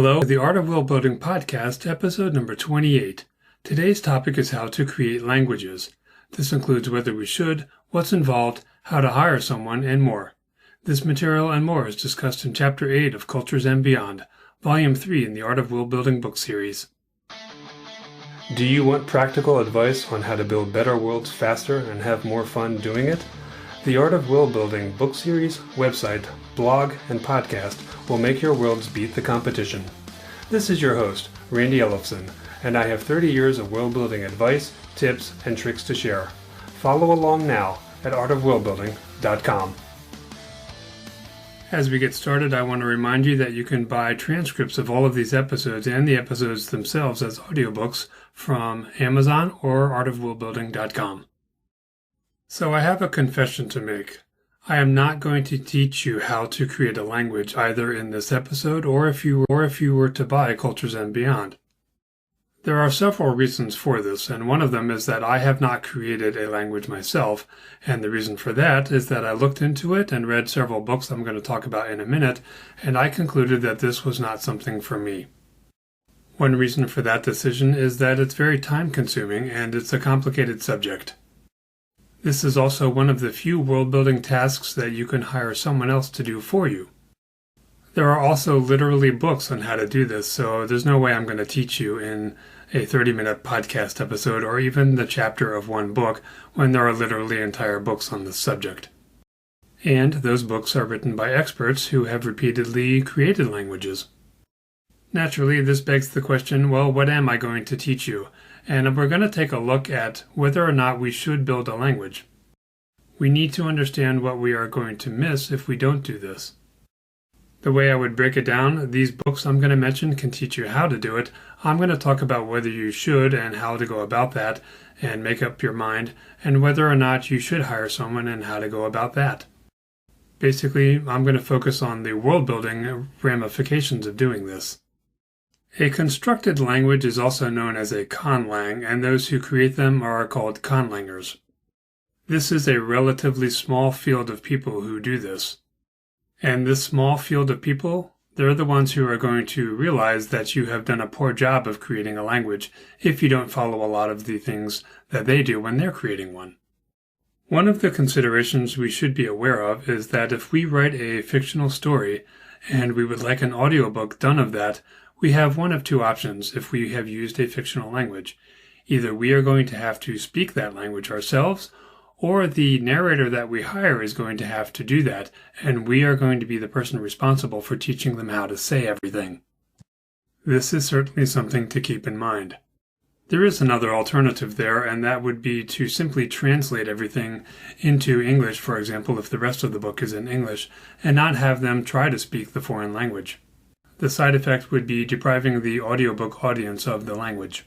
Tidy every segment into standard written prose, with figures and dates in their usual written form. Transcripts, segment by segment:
Hello, the Art of World Building podcast, episode number 28. Today's topic is how to create languages. This includes whether we should, what's involved, how to hire someone, and more. This material and more is discussed in Chapter 8 of Cultures and Beyond, Volume 3 in the Art of World Building book series. Do you want practical advice on how to build better worlds faster and have more fun doing it? The Art of World Building book series, website, blog, and podcast will make your worlds beat the competition. This is your host, Randy Ellefson, and I have 30 years of world building advice, tips, and tricks to share. Follow along now at artofworldbuilding.com. As we get started, I want to remind you that you can buy transcripts of all of these episodes and the episodes themselves as audiobooks from Amazon or artofworldbuilding.com. So I have a confession to make. I am not going to teach you how to create a language either in this episode or if you were to buy Cultures and Beyond. There are several reasons for this, and one of them is that I have not created a language myself, and the reason for that is that I looked into it and read several books I'm going to talk about in a minute, and I concluded that this was not something for me. One reason for that decision is that it's very time-consuming and it's a complicated subject. This is also one of the few world-building tasks that you can hire someone else to do for you. There are also literally books on how to do this, so there's no way I'm going to teach you in a 30-minute podcast episode or even the chapter of one book when there are literally entire books on this subject. And those books are written by experts who have repeatedly created languages. Naturally, this begs the question, well, what am I going to teach you? And we're going to take a look at whether or not we should build a language. We need to understand what we are going to miss if we don't do this. The way I would break it down, these books I'm going to mention can teach you how to do it. I'm going to talk about whether you should and how to go about that and make up your mind, and whether or not you should hire someone and how to go about that. Basically, I'm going to focus on the world-building ramifications of doing this. A constructed language is also known as a conlang, and those who create them are called conlangers. This is a relatively small field of people who do this. And this small field of people, they're the ones who are going to realize that you have done a poor job of creating a language if you don't follow a lot of the things that they do when they're creating one. One of the considerations we should be aware of is that if we write a fictional story and we would like an audiobook done of that, we have one of two options if we have used a fictional language. Either we are going to have to speak that language ourselves, or the narrator that we hire is going to have to do that, and we are going to be the person responsible for teaching them how to say everything. This is certainly something to keep in mind. There is another alternative there, and that would be to simply translate everything into English, for example, if the rest of the book is in English, and not have them try to speak the foreign language. The side effect would be depriving the audiobook audience of the language.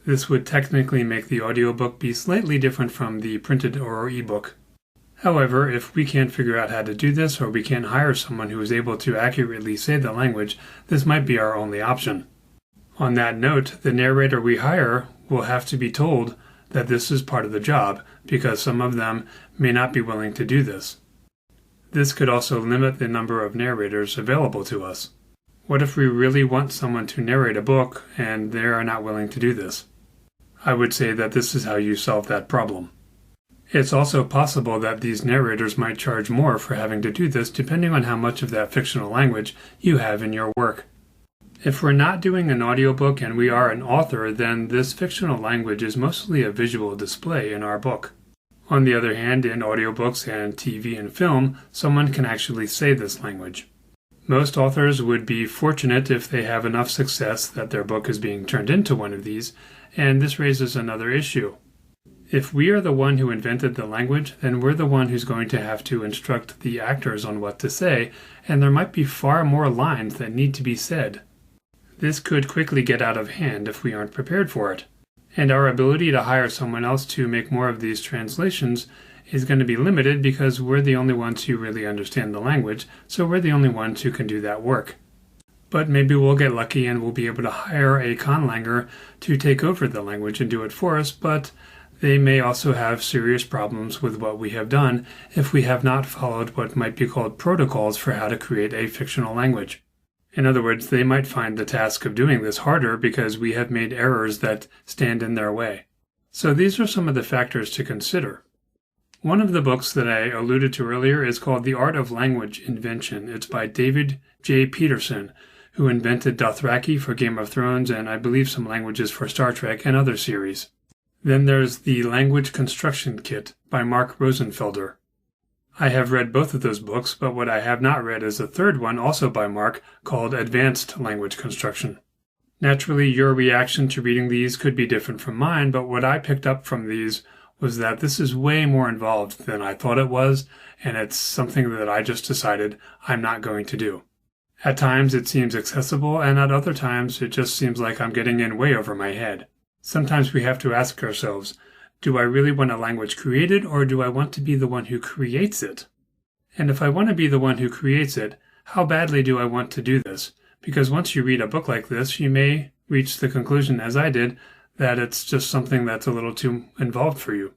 This would technically make the audiobook be slightly different from the printed or ebook. However, if we can't figure out how to do this, or we can't hire someone who is able to accurately say the language, this might be our only option. On that note, the narrator we hire will have to be told that this is part of the job, because some of them may not be willing to do this. This could also limit the number of narrators available to us. What if we really want someone to narrate a book and they are not willing to do this? I would say that this is how you solve that problem. It's also possible that these narrators might charge more for having to do this depending on how much of that fictional language you have in your work. If we're not doing an audiobook and we are an author, then this fictional language is mostly a visual display in our book. On the other hand, in audiobooks and TV and film, someone can actually say this language. Most authors would be fortunate if they have enough success that their book is being turned into one of these, and this raises another issue. If we are the one who invented the language, then we're the one who's going to have to instruct the actors on what to say, and there might be far more lines that need to be said. This could quickly get out of hand if we aren't prepared for it, and our ability to hire someone else to make more of these translations is going to be limited because we're the only ones who really understand the language, so we're the only ones who can do that work. But maybe we'll get lucky and we'll be able to hire a conlanger to take over the language and do it for us, but they may also have serious problems with what we have done if we have not followed what might be called protocols for how to create a fictional language. In other words, they might find the task of doing this harder because we have made errors that stand in their way. So these are some of the factors to consider. One of the books that I alluded to earlier is called The Art of Language Invention. It's by David J. Peterson, who invented Dothraki for Game of Thrones and I believe some languages for Star Trek and other series. Then there's The Language Construction Kit by Mark Rosenfelder. I have read both of those books, but what I have not read is a third one, also by Mark, called Advanced Language Construction. Naturally, your reaction to reading these could be different from mine, but what I picked up from these was that this is way more involved than I thought it was, and it's something that I just decided I'm not going to do. At times it seems accessible, and at other times it just seems like I'm getting in way over my head. Sometimes we have to ask ourselves, do I really want a language created, or do I want to be the one who creates it? And if I want to be the one who creates it, how badly do I want to do this? Because once you read a book like this, you may reach the conclusion, as I did, that it's just something that's a little too involved for you.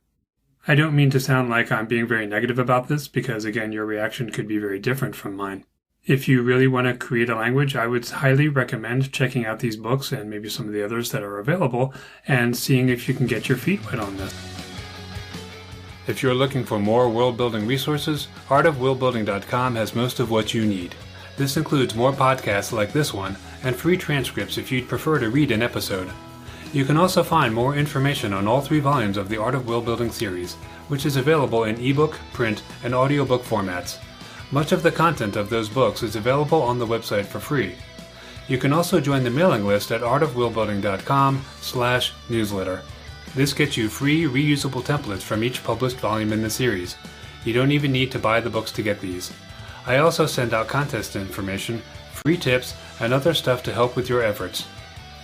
I don't mean to sound like I'm being very negative about this, because again, your reaction could be very different from mine. If you really want to create a language, I would highly recommend checking out these books and maybe some of the others that are available and seeing if you can get your feet wet on this. If you're looking for more world-building resources, artofworldbuilding.com has most of what you need. This includes more podcasts like this one and free transcripts if you'd prefer to read an episode. You can also find more information on all 3 volumes of the Art of World-Building series, which is available in ebook, print, and audiobook formats. Much of the content of those books is available on the website for free. You can also join the mailing list at artofworldbuilding.com/newsletter. This gets you free, reusable templates from each published volume in the series. You don't even need to buy the books to get these. I also send out contest information, free tips, and other stuff to help with your efforts.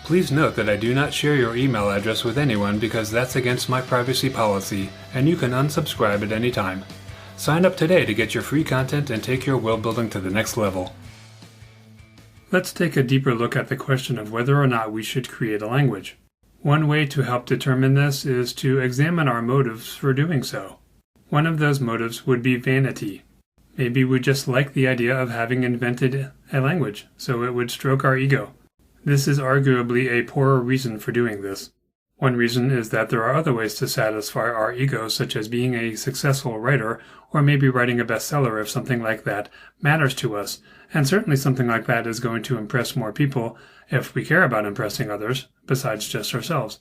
Please note that I do not share your email address with anyone because that's against my privacy policy, and you can unsubscribe at any time. Sign up today to get your free content and take your world building to the next level. Let's take a deeper look at the question of whether or not we should create a language. One way to help determine this is to examine our motives for doing so. One of those motives would be vanity. Maybe we just like the idea of having invented a language, so it would stroke our ego. This is arguably a poorer reason for doing this. One reason is that there are other ways to satisfy our ego, such as being a successful writer, or maybe writing a bestseller if something like that matters to us. And certainly something like that is going to impress more people if we care about impressing others, besides just ourselves.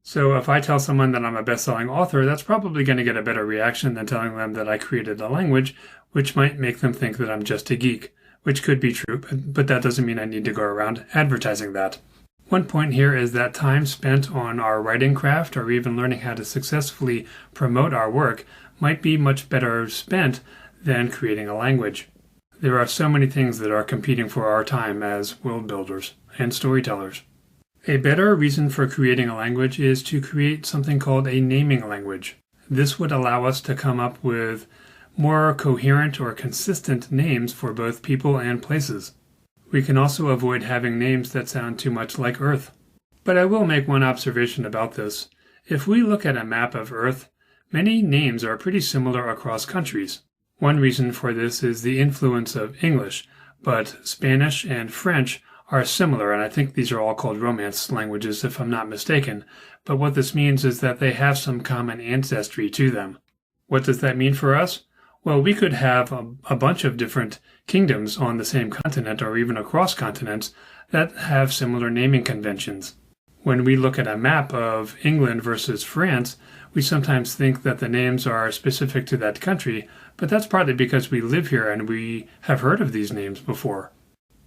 So if I tell someone that I'm a best-selling author, that's probably going to get a better reaction than telling them that I created a language, which might make them think that I'm just a geek, which could be true, but that doesn't mean I need to go around advertising that. One point here is that time spent on our writing craft or even learning how to successfully promote our work might be much better spent than creating a language. There are so many things that are competing for our time as world builders and storytellers. A better reason for creating a language is to create something called a naming language. This would allow us to come up with more coherent or consistent names for both people and places. We can also avoid having names that sound too much like Earth. But I will make one observation about this. If we look at a map of Earth, many names are pretty similar across countries. One reason for this is the influence of English, but Spanish and French are similar, and I think these are all called Romance languages if I'm not mistaken. But what this means is that they have some common ancestry to them. What does that mean for us? Well, we could have a bunch of different kingdoms on the same continent or even across continents that have similar naming conventions. When we look at a map of England versus France, we sometimes think that the names are specific to that country, but that's partly because we live here and we have heard of these names before.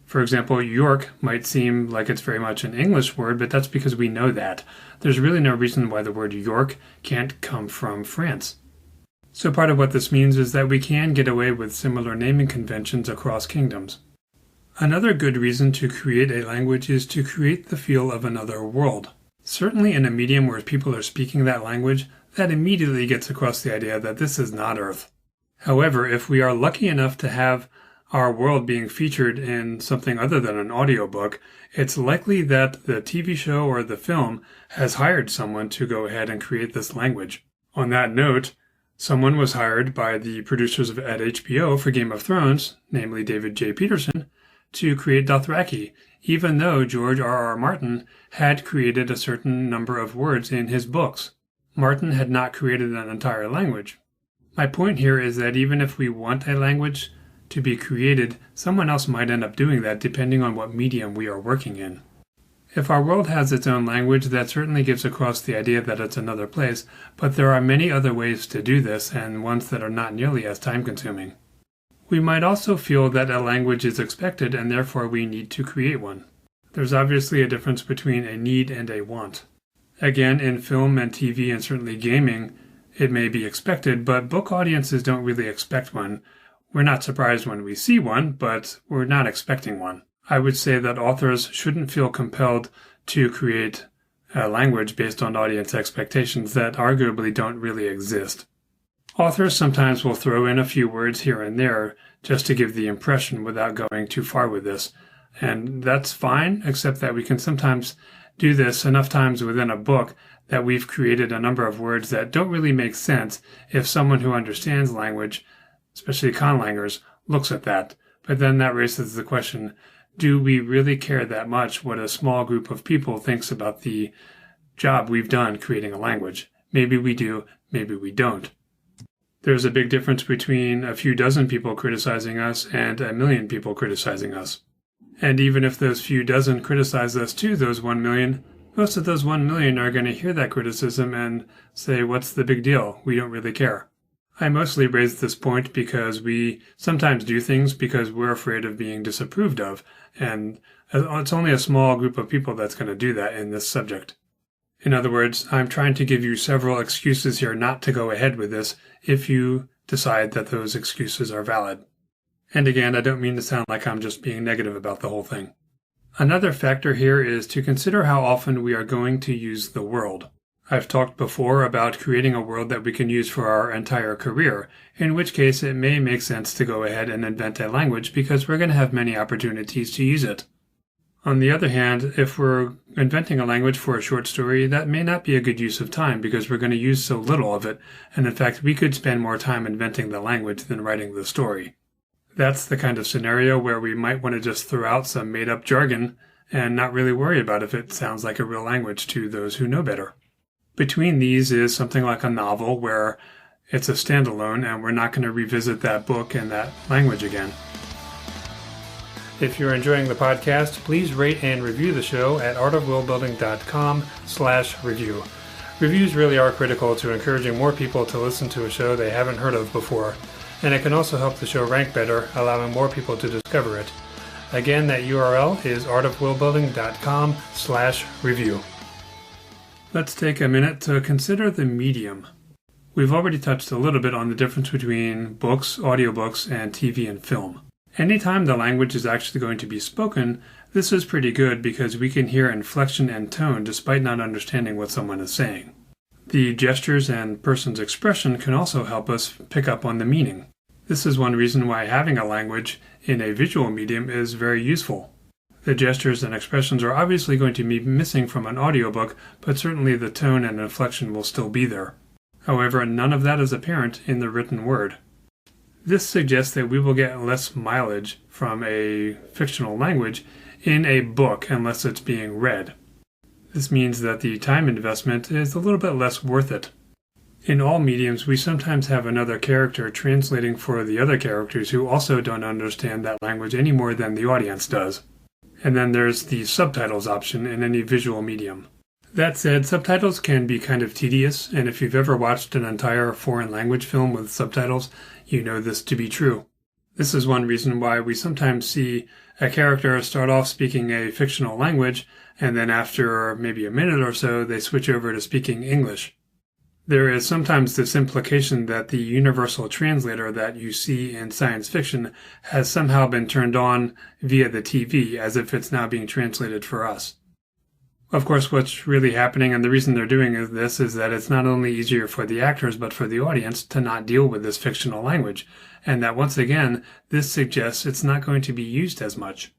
For example, York might seem like it's very much an English word, but that's because we know that. There's really no reason why the word York can't come from France. So part of what this means is that we can get away with similar naming conventions across kingdoms. Another good reason to create a language is to create the feel of another world. Certainly in a medium where people are speaking that language, that immediately gets across the idea that this is not Earth. However, if we are lucky enough to have our world being featured in something other than an audiobook, it's likely that the TV show or the film has hired someone to go ahead and create this language. On that note, someone was hired by the producers at HBO for Game of Thrones, namely David J. Peterson, to create Dothraki, even though George R.R. Martin had created a certain number of words in his books. Martin had not created an entire language. My point here is that even if we want a language to be created, someone else might end up doing that depending on what medium we are working in. If our world has its own language, that certainly gives across the idea that it's another place, but there are many other ways to do this, and ones that are not nearly as time-consuming. We might also feel that a language is expected and therefore we need to create one. There's obviously a difference between a need and a want. Again, in film and TV and certainly gaming, it may be expected, but book audiences don't really expect one. We're not surprised when we see one, but we're not expecting one. I would say that authors shouldn't feel compelled to create a language based on audience expectations that arguably don't really exist. Authors sometimes will throw in a few words here and there just to give the impression without going too far with this. And that's fine, except that we can sometimes do this enough times within a book that we've created a number of words that don't really make sense if someone who understands language, especially conlangers, looks at that. But then that raises the question, do we really care that much what a small group of people thinks about the job we've done creating a language? Maybe we do, maybe we don't. There's a big difference between a few dozen people criticizing us and a million people criticizing us. And even if those few dozen criticize us too, those 1 million, most of those 1 million are going to hear that criticism and say, what's the big deal? We don't really care. I mostly raise this point because we sometimes do things because we're afraid of being disapproved of, and it's only a small group of people that's going to do that in this subject. In other words, I'm trying to give you several excuses here not to go ahead with this if you decide that those excuses are valid. And again, I don't mean to sound like I'm just being negative about the whole thing. Another factor here is to consider how often we are going to use the world. I've talked before about creating a world that we can use for our entire career, in which case it may make sense to go ahead and invent a language because we're going to have many opportunities to use it. On the other hand, if we're inventing a language for a short story, that may not be a good use of time because we're going to use so little of it, and in fact we could spend more time inventing the language than writing the story. That's the kind of scenario where we might want to just throw out some made-up jargon and not really worry about if it sounds like a real language to those who know better. Between these is something like a novel where it's a standalone and we're not going to revisit that book and that language again. If you're enjoying the podcast, please rate and review the show at artofworldbuilding.com/review. Reviews really are critical to encouraging more people to listen to a show they haven't heard of before, and it can also help the show rank better, allowing more people to discover it. Again, that URL is artofworldbuilding.com/review. Let's take a minute to consider the medium. We've already touched a little bit on the difference between books, audiobooks, and TV and film. Anytime the language is actually going to be spoken, this is pretty good because we can hear inflection and tone despite not understanding what someone is saying. The gestures and person's expression can also help us pick up on the meaning. This is one reason why having a language in a visual medium is very useful. The gestures and expressions are obviously going to be missing from an audiobook, but certainly the tone and inflection will still be there. However, none of that is apparent in the written word. This suggests that we will get less mileage from a fictional language in a book unless it's being read. This means that the time investment is a little bit less worth it. In all mediums, we sometimes have another character translating for the other characters who also don't understand that language any more than the audience does. And then there's the subtitles option in any visual medium. That said, subtitles can be kind of tedious, and if you've ever watched an entire foreign language film with subtitles, you know this to be true. This is one reason why we sometimes see a character start off speaking a fictional language, and then after maybe a minute or so, they switch over to speaking English. There is sometimes this implication that the universal translator that you see in science fiction has somehow been turned on via the TV, as if it's now being translated for us. Of course, what's really happening, and the reason they're doing this, is that it's not only easier for the actors, but for the audience to not deal with this fictional language, and that once again, this suggests it's not going to be used as much.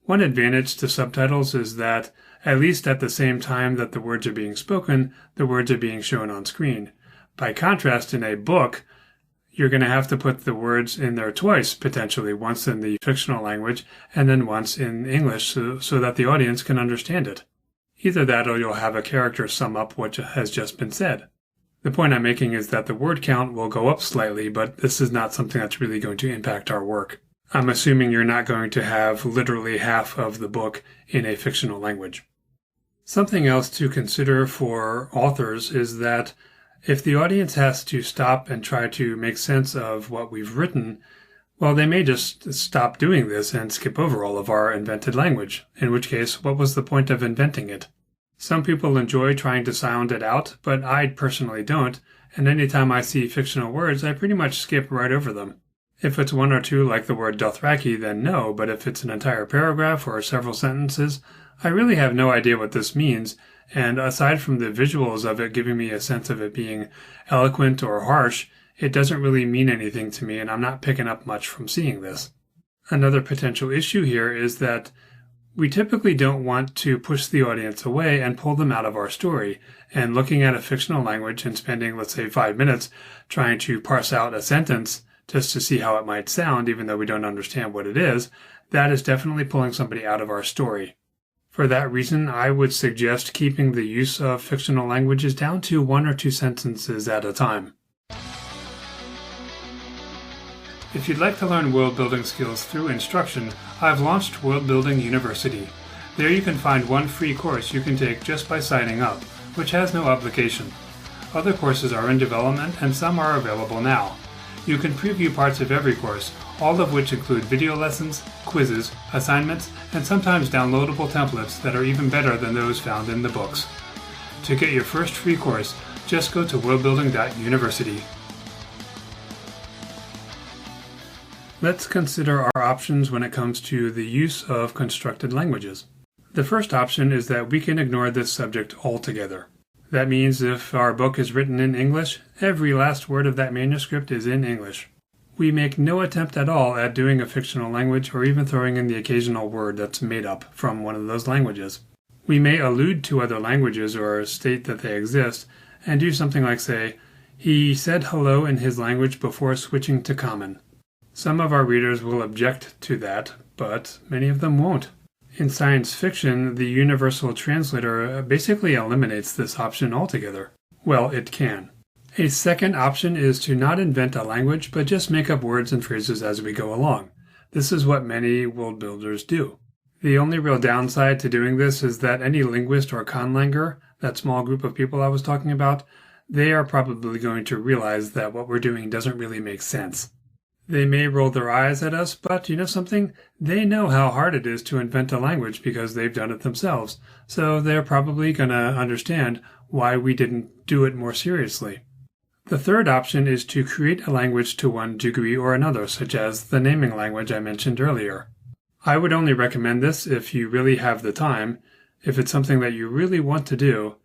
One advantage to subtitles is that, at least at the same time that the words are being spoken, the words are being shown on screen. By contrast, in a book, you're going to have to put the words in there twice, potentially, once in the fictional language and then once in English so that the audience can understand it. Either that or you'll have a character sum up what has just been said. The point I'm making is that the word count will go up slightly, but this is not something that's really going to impact our work. I'm assuming you're not going to have literally half of the book in a fictional language. Something else to consider for authors is that if the audience has to stop and try to make sense of what we've written, well, they may just stop doing this and skip over all of our invented language, in which case, what was the point of inventing it? Some people enjoy trying to sound it out, but I personally don't, and anytime I see fictional words, I pretty much skip right over them. If it's one or two like the word Dothraki, then no, but if it's an entire paragraph or several sentences, I really have no idea what this means, and aside from the visuals of it giving me a sense of it being eloquent or harsh, it doesn't really mean anything to me, and I'm not picking up much from seeing this. Another potential issue here is that we typically don't want to push the audience away and pull them out of our story, and looking at a fictional language and spending, let's say, 5 minutes trying to parse out a sentence just to see how it might sound, even though we don't understand what it is, that is definitely pulling somebody out of our story. For that reason, I would suggest keeping the use of fictional languages down to 1 or 2 sentences at a time. If you'd like to learn world building skills through instruction, I've launched World Building University. There you can find one free course you can take just by signing up, which has no obligation. Other courses are in development and some are available now. You can preview parts of every course, all of which include video lessons, quizzes, assignments, and sometimes downloadable templates that are even better than those found in the books. To get your first free course, just go to worldbuilding.university. Let's consider our options when it comes to the use of constructed languages. The first option is that we can ignore this subject altogether. That means if our book is written in English, every last word of that manuscript is in English. We make no attempt at all at doing a fictional language or even throwing in the occasional word that's made up from one of those languages. We may allude to other languages or state that they exist and do something like say, "He said hello in his language before switching to common." Some of our readers will object to that, but many of them won't. In science fiction, the universal translator basically eliminates this option altogether. Well, it can. A second option is to not invent a language, but just make up words and phrases as we go along. This is what many world builders do. The only real downside to doing this is that any linguist or conlanger, that small group of people I was talking about, they are probably going to realize that what we're doing doesn't really make sense. They may roll their eyes at us, but you know something? They know how hard it is to invent a language because they've done it themselves, so they're probably going to understand why we didn't do it more seriously. The third option is to create a language to one degree or another, such as the naming language I mentioned earlier. I would only recommend this if you really have the time, if it's something that you really want to do,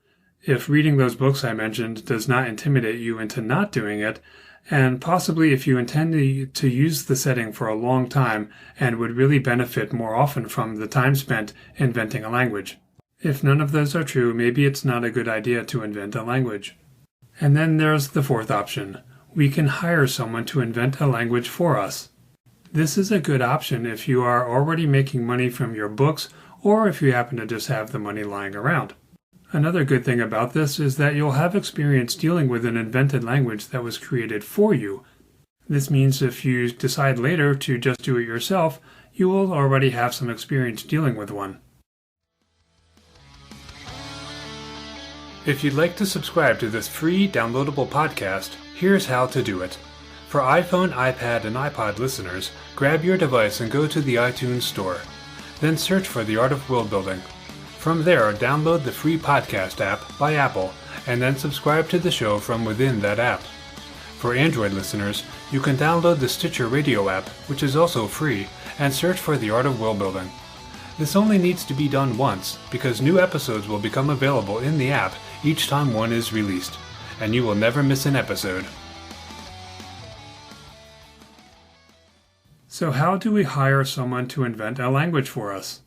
if reading those books I mentioned does not intimidate you into not doing it, and possibly if you intend to use the setting for a long time and would really benefit more often from the time spent inventing a language. If none of those are true, maybe it's not a good idea to invent a language. And then there's the fourth option. We can hire someone to invent a language for us. This is a good option if you are already making money from your books or if you happen to just have the money lying around. Another good thing about this is that you'll have experience dealing with an invented language that was created for you. This means if you decide later to just do it yourself, you will already have some experience dealing with one. If you'd like to subscribe to this free downloadable podcast, here's how to do it. For iPhone, iPad, and iPod listeners, grab your device and go to the iTunes Store. Then search for The Art of World Building. From there, download the free podcast app by Apple, and then subscribe to the show from within that app. For Android listeners, you can download the Stitcher Radio app, which is also free, and search for The Art of World Building. This only needs to be done once, because new episodes will become available in the app each time one is released, and you will never miss an episode. So how do we hire someone to invent a language for us?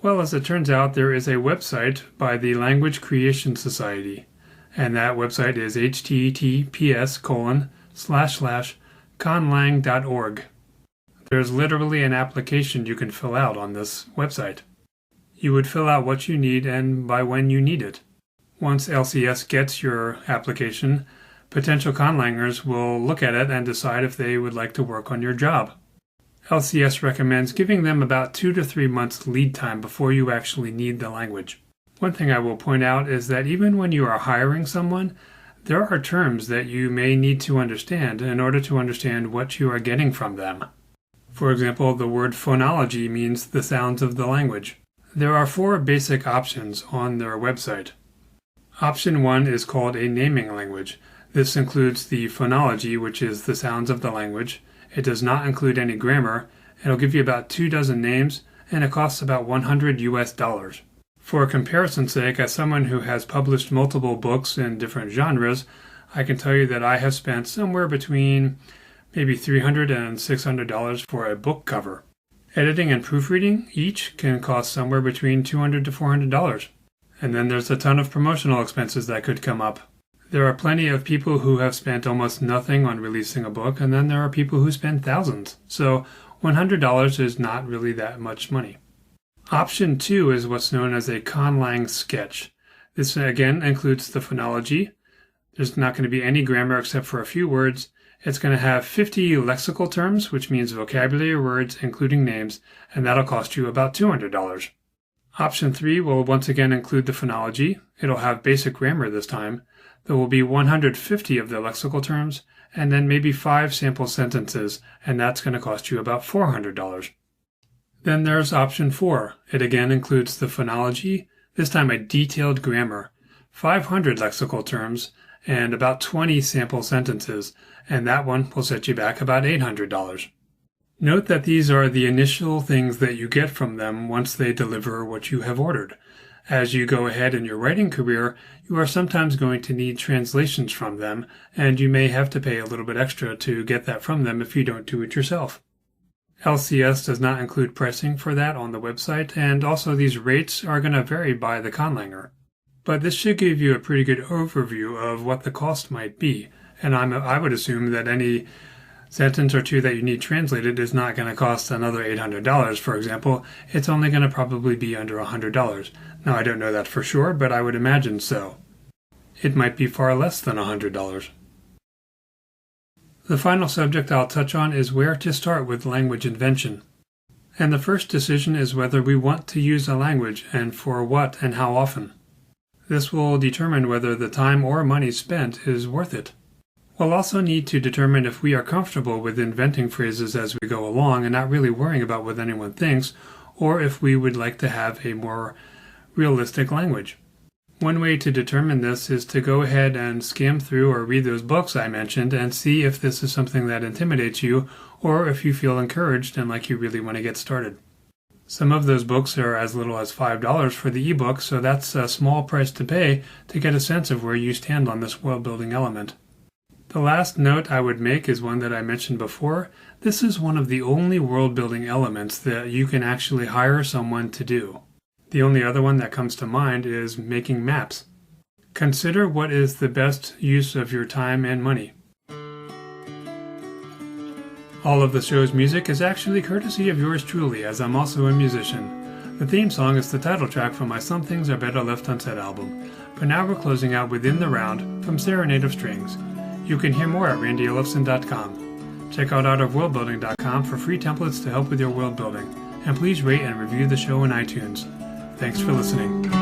Well, as it turns out, there is a website by the Language Creation Society, and that website is https:// conlang.org. There's literally an application you can fill out on this website. You would fill out what you need and by when you need it. Once LCS gets your application, potential conlangers will look at it and decide if they would like to work on your job. LCS recommends giving them about 2 to 3 months lead time before you actually need the language. One thing I will point out is that even when you are hiring someone, there are terms that you may need to understand in order to understand what you are getting from them. For example, the word phonology means the sounds of the language. There are 4 basic options on their website. Option 1 is called a naming language. This includes the phonology, which is the sounds of the language. It does not include any grammar. It'll give you about 24 names, and it costs about $100 US. For comparison's sake, as someone who has published multiple books in different genres, I can tell you that I have spent somewhere between maybe $300 and $600 for a book cover. Editing and proofreading each can cost somewhere between $200 to $400. And then there's a ton of promotional expenses that could come up. There are plenty of people who have spent almost nothing on releasing a book, and then there are people who spend thousands. So $100 is not really that much money. Option 2 is what's known as a conlang sketch. This again includes the phonology. There's not going to be any grammar except for a few words. It's going to have 50 lexical terms, which means vocabulary words, including names, and that'll cost you about $200. Option 3 will once again include the phonology. It'll have basic grammar this time. There will be 150 of the lexical terms, and then maybe 5 sample sentences, and that's going to cost you about $400. Then there's option 4. It again includes the phonology, this time a detailed grammar, 500 lexical terms, and about 20 sample sentences, and that one will set you back about $800. Note that these are the initial things that you get from them once they deliver what you have ordered. As you go ahead in your writing career, you are sometimes going to need translations from them, and you may have to pay a little bit extra to get that from them if you don't do it yourself. LCS does not include pricing for that on the website, and also these rates are going to vary by the conlanger. But this should give you a pretty good overview of what the cost might be, and I would assume that any sentence or two that you need translated is not going to cost another $800, for example. It's only going to probably be under $100. Now, I don't know that for sure, but I would imagine so. It might be far less than $100. The final subject I'll touch on is where to start with language invention. And the first decision is whether we want to use a language and for what and how often. This will determine whether the time or money spent is worth it. We'll also need to determine if we are comfortable with inventing phrases as we go along and not really worrying about what anyone thinks, or if we would like to have a more realistic language. One way to determine this is to go ahead and skim through or read those books I mentioned and see if this is something that intimidates you or if you feel encouraged and like you really want to get started. Some of those books are as little as $5 for the ebook, so that's a small price to pay to get a sense of where you stand on this world-building element. The last note I would make is one that I mentioned before. This is one of the only world-building elements that you can actually hire someone to do. The only other one that comes to mind is making maps. Consider what is the best use of your time and money. All of the show's music is actually courtesy of yours truly, as I'm also a musician. The theme song is the title track from my Some Things Are Better Left Unsaid album. But now we're closing out Within the Round from Serenade of Strings. You can hear more at randyolofsson.com. Check out artofworldbuilding.com for free templates to help with your world building. And please rate and review the show on iTunes. Thanks for listening.